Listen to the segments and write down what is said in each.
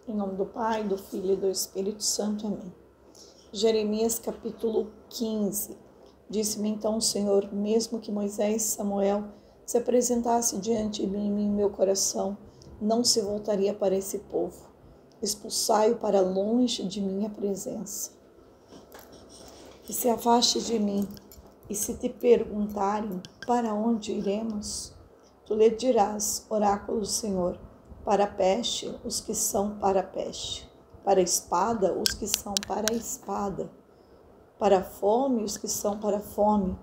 Em nome do Pai, do Filho e do Espírito Santo. Amém. Jeremias capítulo 15. Disse-me então o Senhor, mesmo que Moisés e Samuel se apresentasse diante de mim, meu coração não se voltaria para esse povo. Expulsai-o para longe de minha presença. Que se afaste de mim, e se te perguntarem para onde iremos, tu lhe dirás, oráculo do Senhor, para a peste, os que são para a peste, para a espada, os que são para a espada, para a fome, os que são para a fome,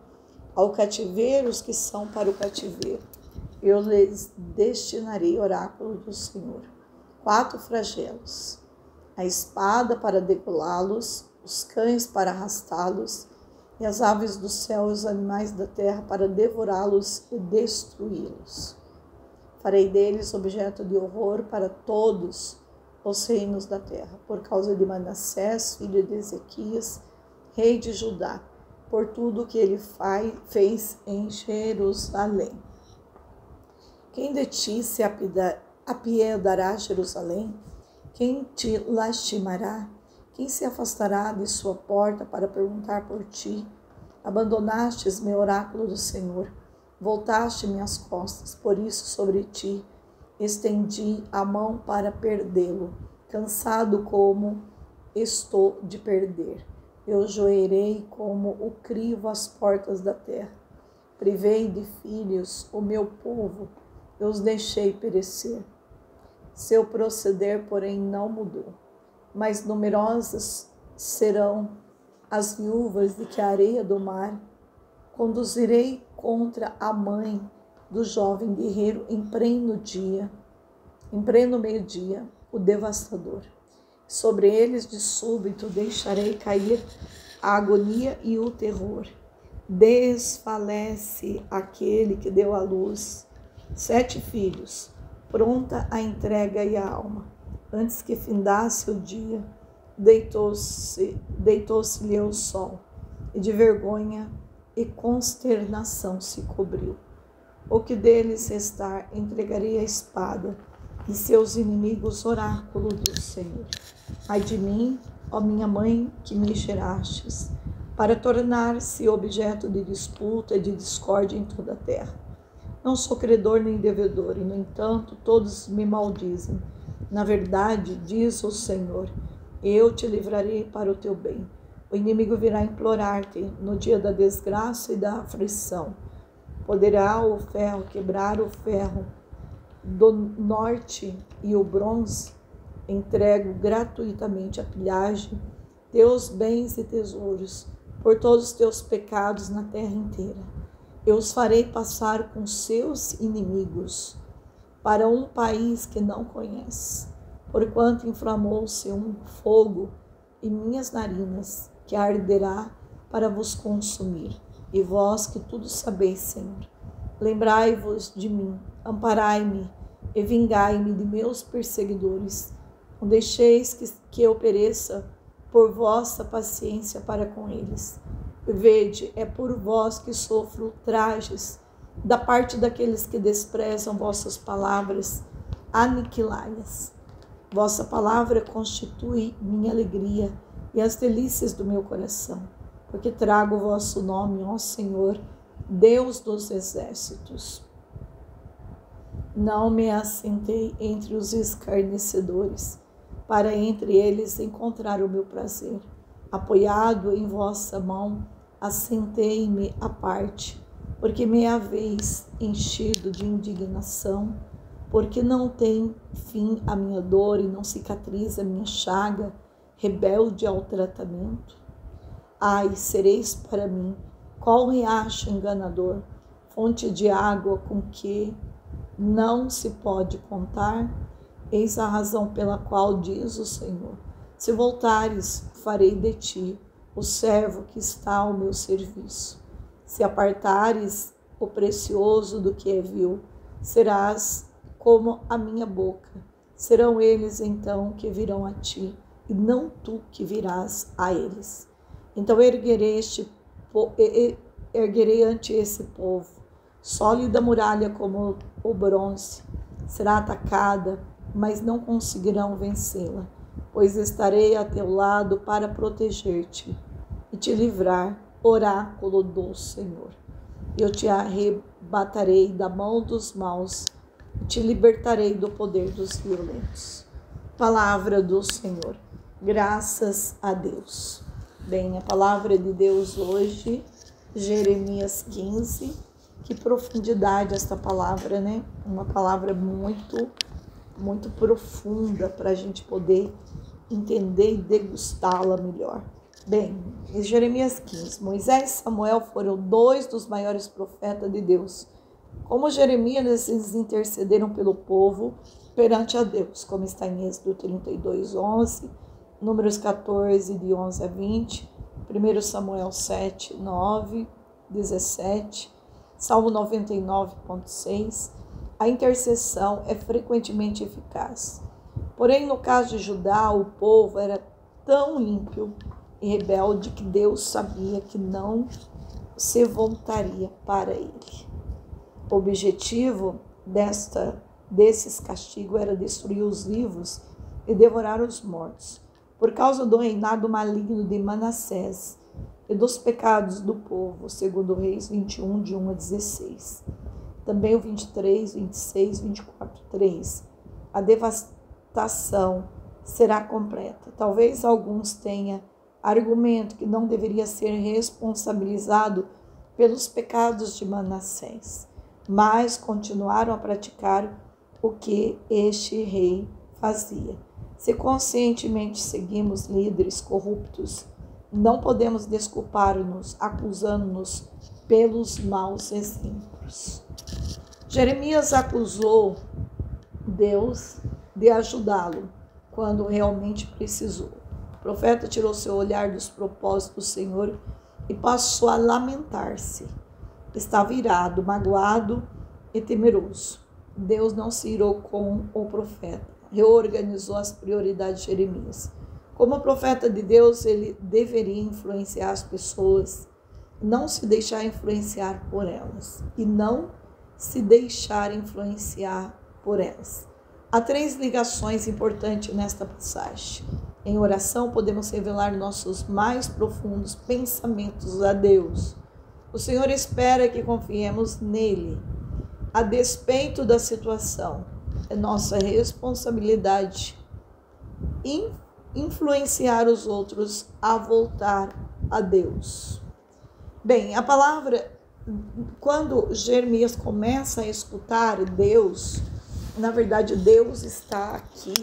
ao cativeiro, os que são para o cativeiro. Eu lhes destinarei, oráculo do Senhor, 4 flagelos, a espada para degolá-los, os cães para arrastá-los, e as aves do céu e os animais da terra para devorá-los e destruí-los. Farei deles objeto de horror para todos os reinos da terra, por causa de Manassés, filho de Ezequias, rei de Judá, por tudo que ele fez em Jerusalém. Quem de ti se apiedará, Jerusalém? Quem te lastimará? Quem se afastará de sua porta para perguntar por ti? Abandonastes meu oráculo do Senhor, voltaste minhas costas, por isso sobre ti estendi a mão para perdê-lo, cansado como estou de perder. Eu joerei como o crivo às portas da terra. Privei de filhos o meu povo, eu os deixei perecer. Seu proceder, porém, não mudou. Mais numerosas serão as viúvas de que a areia do mar. Conduzirei contra a mãe do jovem guerreiro em pleno meio-dia, o devastador. Sobre eles de súbito deixarei cair a agonia e o terror. Desfalece aquele que deu à luz 7 filhos, pronta a entrega e a alma. Antes que findasse o dia, deitou-se-lhe o sol, e de vergonha e consternação se cobriu. O que deles restar, entregarei a espada, e seus inimigos oráculo do Senhor. Ai de mim, ó minha mãe, que me gerastes, para tornar-se objeto de disputa e de discórdia em toda a terra. Não sou credor nem devedor, e no entanto todos me maldizem. Na verdade, diz o Senhor, eu te livrarei para o teu bem. O inimigo virá implorar-te no dia da desgraça e da aflição. Poderá o ferro quebrar o ferro do norte e o bronze? Entrego gratuitamente a pilhagem, teus bens e tesouros, por todos os teus pecados na terra inteira. Eu os farei passar com seus inimigos para um país que não conhece, porquanto inflamou-se um fogo em minhas narinas, que arderá para vos consumir. E vós que tudo sabeis, Senhor, lembrai-vos de mim, amparai-me e vingai-me de meus perseguidores. Não deixeis que eu pereça por vossa paciência para com eles. Vede, é por vós que sofro ultrajes, da parte daqueles que desprezam vossas palavras, aniquilai-as. Vossa palavra constitui minha alegria e as delícias do meu coração, porque trago o vosso nome, ó Senhor, Deus dos exércitos. Não me assentei entre os escarnecedores, para entre eles encontrar o meu prazer. Apoiado em vossa mão, assentei-me à parte, porque me haveis enchido de indignação, porque não tem fim a minha dor e não cicatriza a minha chaga, rebelde ao tratamento. Ai, sereis para mim, qual riacho enganador, fonte de água com que não se pode contar? Eis a razão pela qual diz o Senhor, se voltares, farei de ti o servo que está ao meu serviço. Se apartares o precioso do que é vil, serás como a minha boca. Serão eles então que virão a ti, e não tu que virás a eles. Então erguerei ante esse povo, sólida muralha como o bronze, será atacada, mas não conseguirão vencê-la, pois estarei a teu lado para proteger-te e te livrar, oráculo do Senhor. Eu te arrebatarei da mão dos maus e te libertarei do poder dos violentos. Palavra do Senhor. Graças a Deus. Bem, a palavra de Deus hoje, Jeremias 15. Que profundidade esta palavra, né? Uma palavra muito profunda para a gente poder entender e degustá-la melhor. Bem, em Jeremias 15, Moisés e Samuel foram dois dos maiores profetas de Deus. Como Jeremias, eles intercederam pelo povo perante a Deus, como está em Êxodo 32, 11, Números 14, de 11 a 20, 1 Samuel 7, 9, 17, Salmo 99,6. A intercessão é frequentemente eficaz. Porém, no caso de Judá, o povo era tão ímpio e rebelde que Deus sabia que não se voltaria para ele. O objetivo desses castigos era destruir os vivos e devorar os mortos. Por causa do reinado maligno de Manassés e dos pecados do povo, segundo Reis 21, de 1 a 16. Também o 23, 26, 24, 3. A devastação será completa. Talvez alguns tenham argumento que não deveria ser responsabilizado pelos pecados de Manassés, mas continuaram a praticar o que este rei fazia. Se conscientemente seguimos líderes corruptos, não podemos desculpar-nos, acusando-nos pelos maus exemplos. Jeremias acusou Deus de ajudá-lo quando realmente precisou. O profeta tirou seu olhar dos propósitos do Senhor e passou a lamentar-se. Estava irado, magoado e temeroso. Deus não se irou com o profeta. Reorganizou as prioridades de Jeremias. Como profeta de Deus, ele deveria influenciar as pessoas, não se deixar influenciar por elas e não se deixar influenciar por elas. Há 3 ligações importantes nesta passagem. Em oração, podemos revelar nossos mais profundos pensamentos a Deus. O Senhor espera que confiemos nele. A despeito da situação, é nossa responsabilidade influenciar os outros a voltar a Deus. Bem, a palavra, quando Jeremias começa a escutar Deus, na verdade Deus está aqui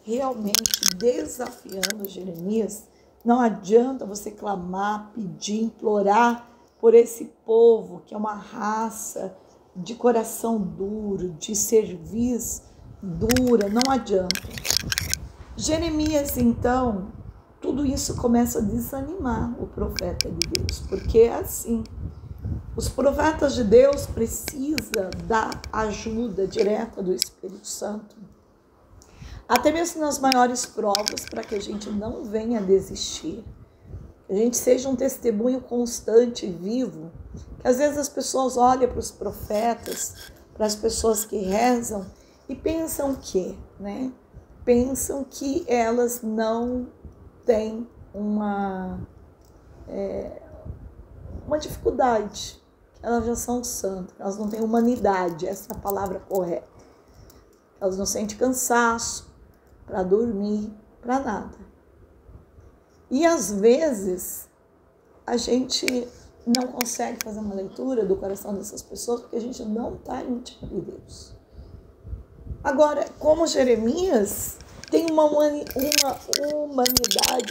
realmente desafiando Jeremias. Não adianta você clamar, pedir, implorar por esse povo que é uma raça de coração duro, de cerviz dura, não adianta. Jeremias, então, tudo isso começa a desanimar o profeta de Deus, porque é assim, os profetas de Deus precisam da ajuda direta do Espírito Santo, até mesmo nas maiores provas, para que a gente não venha a desistir, que a gente seja um testemunho constante e vivo, que às vezes as pessoas olham para os profetas, para as pessoas que rezam e pensam que, Pensam que elas não têm uma dificuldade, que elas já são santas, elas não têm humanidade, essa é a palavra correta. Elas não sentem cansaço para dormir, para nada. E às vezes a gente não consegue fazer uma leitura do coração dessas pessoas porque a gente não está íntimo de Deus. Agora, como Jeremias, tem uma humanidade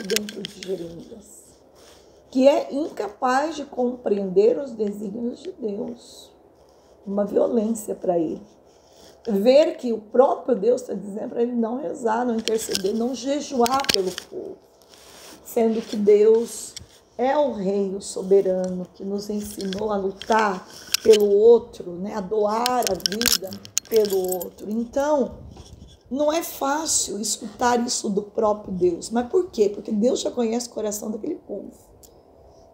dentro de Jeremias, que é incapaz de compreender os desígnios de Deus. Uma violência para ele. Ver que o próprio Deus está dizendo para ele não rezar, não interceder, não jejuar pelo povo. Sendo que Deus é o Rei, o soberano, que nos ensinou a lutar pelo outro, a doar a vida pelo outro. Então, não é fácil escutar isso do próprio Deus. Mas por quê? Porque Deus já conhece o coração daquele povo.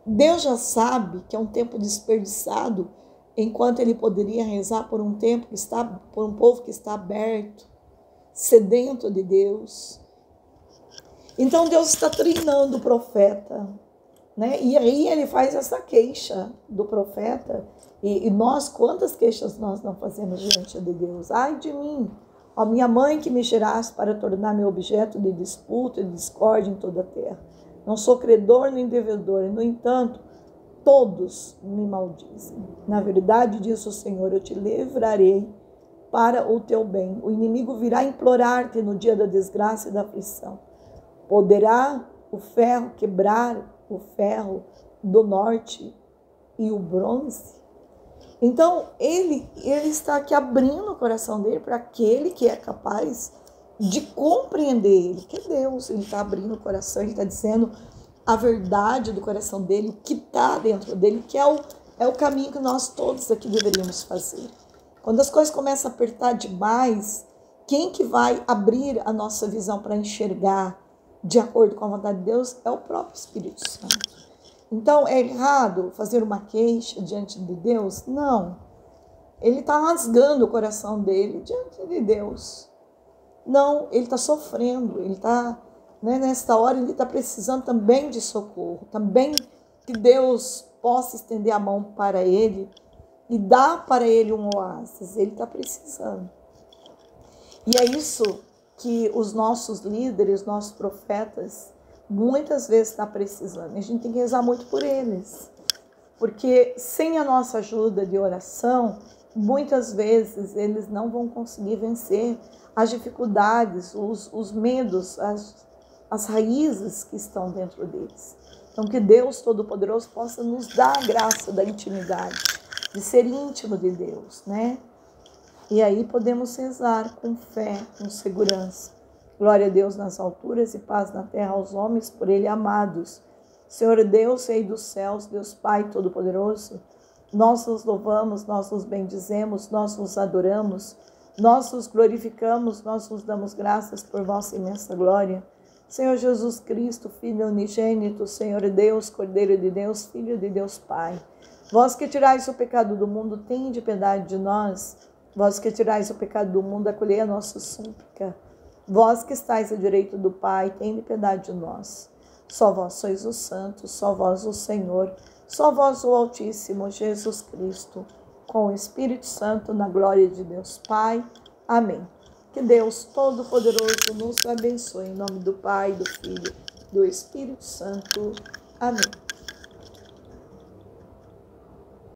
Deus já sabe que é um tempo desperdiçado, enquanto ele poderia rezar por um povo que está aberto, sedento de Deus. Então Deus está treinando o profeta, né? E aí ele faz essa queixa do profeta. E nós, quantas queixas nós não fazemos diante de Deus? Ai de mim, ó minha mãe que me geraste para tornar-me objeto de disputa e de discórdia em toda a terra. Não sou credor nem devedor, e no entanto, todos me maldizem. Na verdade, diz o Senhor, eu te livrarei para o teu bem. O inimigo virá implorar-te no dia da desgraça e da aflição. Poderá o ferro quebrar o ferro do norte e o bronze? Então, ele está aqui abrindo o coração dele para aquele que é capaz de compreender ele, que é Deus. Ele está abrindo o coração, ele está dizendo a verdade do coração dele, o que está dentro dele, que é o caminho que nós todos aqui deveríamos fazer. Quando as coisas começam a apertar demais, quem que vai abrir a nossa visão para enxergar de acordo com a vontade de Deus é o próprio Espírito Santo. Então, é errado fazer uma queixa diante de Deus? Não. Ele está rasgando o coração dele diante de Deus. Não, ele está sofrendo, ele está, né, nesta hora ele está precisando também de socorro, também que Deus possa estender a mão para ele e dar para ele um oásis, ele está precisando. E é isso que os nossos líderes, nossos profetas, muitas vezes estão precisando. A gente tem que rezar muito por eles, porque sem a nossa ajuda de oração, muitas vezes eles não vão conseguir vencer as dificuldades, os medos, as raízes que estão dentro deles. Então, que Deus Todo-Poderoso possa nos dar a graça da intimidade, de ser íntimo de Deus, né? E aí podemos rezar com fé, com segurança. Glória a Deus nas alturas e paz na terra aos homens por Ele amados. Senhor Deus, Rei dos céus, Deus Pai Todo-Poderoso, nós nos louvamos, nós nos bendizemos, nós nos adoramos, nós nos glorificamos, nós nos damos graças por vossa imensa glória. Senhor Jesus Cristo, Filho unigênito, Senhor Deus, Cordeiro de Deus, Filho de Deus Pai. Vós que tirais o pecado do mundo, tende piedade de nós. Vós que tirais o pecado do mundo, acolhei a nossa súplica. Vós que estáis à direita do Pai, tende piedade de nós. Só vós sois o Santo, só vós o Senhor, só vós o Altíssimo, Jesus Cristo, com o Espírito Santo, na glória de Deus Pai. Amém. Que Deus Todo-Poderoso nos abençoe, em nome do Pai, do Filho, do Espírito Santo. Amém.